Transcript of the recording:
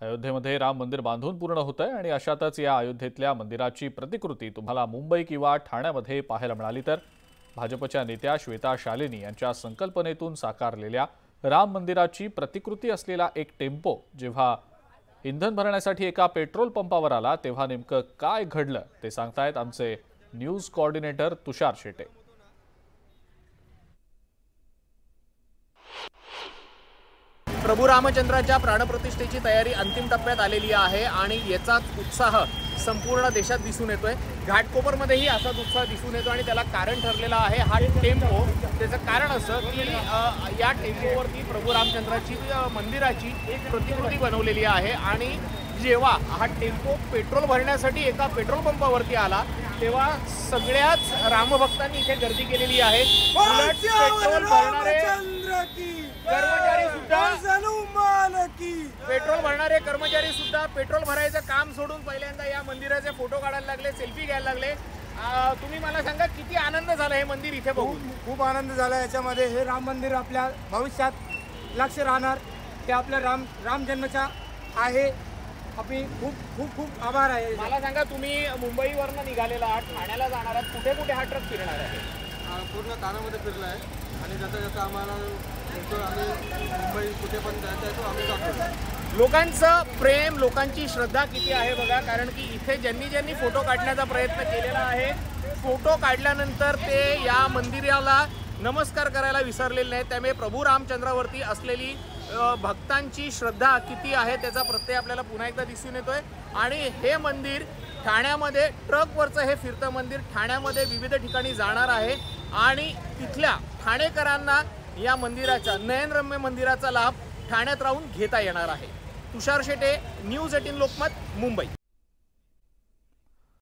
अयोध्येमध्ये राम मंदिर बांधून पूर्ण होत आहे आणि अशातच या अयोध्येतल्या मंदिराची प्रतिकृती तुम्हाला मुंबई किंवा ठाण्यामध्ये पाहायला मिळाली तर भाजपच्या नेत्या श्वेता शालिनी यांच्या संकल्पनेतून साकारलेल्या राम मंदिराची प्रतिकृती असलेला एक टेम्पो जेव्हा इंधन भरण्यासाठी एका पेट्रोल पंपावर आला तेव्हा नेमकं काय घडलं ते सांगतायत आमचे न्यूज कोऑर्डिनेटर तुषार शेटे। प्रभू रामचंद्राच्या प्राणप्रतिष्ठेची तयारी अंतिम टप्प्यात आलेली आहे आणि याचाच उत्साह संपूर्ण देशात दिसून येतोय। घाटकोपरमध्येही असाच उत्साह दिसून येतो आणि त्याला कारण ठरलेला आहे हा टेम्पो। त्याचं कारण असं की या टेम्पोवरती प्रभू रामचंद्राची मंदिराची एक प्रतिकृती बनवलेली आहे आणि जेव्हा हा टेम्पो पेट्रोल भरण्यासाठी एका पेट्रोल पंपावरती आला तेव्हा सगळ्याच रामभक्तांनी इथे गर्दी केलेली आहे। पेट्रोल भरणारे कर्मचारी सुद्धा पेट्रोल भरायचं काम सोडून पहिल्यांदा या मंदिराचे फोटो काढायला लागले, सेल्फी घ्यायला लागले। तुम्ही मला सांगा किती आनंद झाला हे मंदिर इथे बघून? खूप आनंद झाला याच्यामध्ये। हे राम मंदिर आपल्या भविष्यात लक्ष राहणार ते आपल्या राम जन्मचा आहे। आपली खूप खूप खूप आभार आहे। मला सांगा तुम्ही मुंबईवरनं निघालेला आहात, ठाण्याला जाणार आहात, कुठे कुठे हा ट्रक फिरणार आहे? पूर्ण ठाण्यामध्ये फिरला आहे आणि जसं आम्हाला आम्ही मुंबई कुठे पण जायचं आहे तो आम्ही जातो। लोकांचं प्रेम, लोकांची श्रद्धा किती आहे बघा, कारण की इथे ज्यांनी फोटो काढण्याचा प्रयत्न केलेला आहे, फोटो काढल्यानंतर ते या मंदिराला नमस्कार करायला विसरलेले नाहीत। त्यामुळे प्रभू रामचंद्रावरती असलेली भक्तांची श्रद्धा किती आहे त्याचा प्रत्यय आपल्याला पुन्हा एकदा दिसून येतोय। आणि हे मंदिर ठाण्यामध्ये ट्रकवरचं हे फिरतं मंदिर ठाण्यामध्ये विविध ठिकाणी जाणार आहे आणि तिथल्या ठाणेकरांना या मंदिराचा नयनरम्य मंदिराचा लाभ ठाण्यात राहून घेता येणार आहे। तुषार शेटे, न्यूज 18 लोकमत, मुंबई।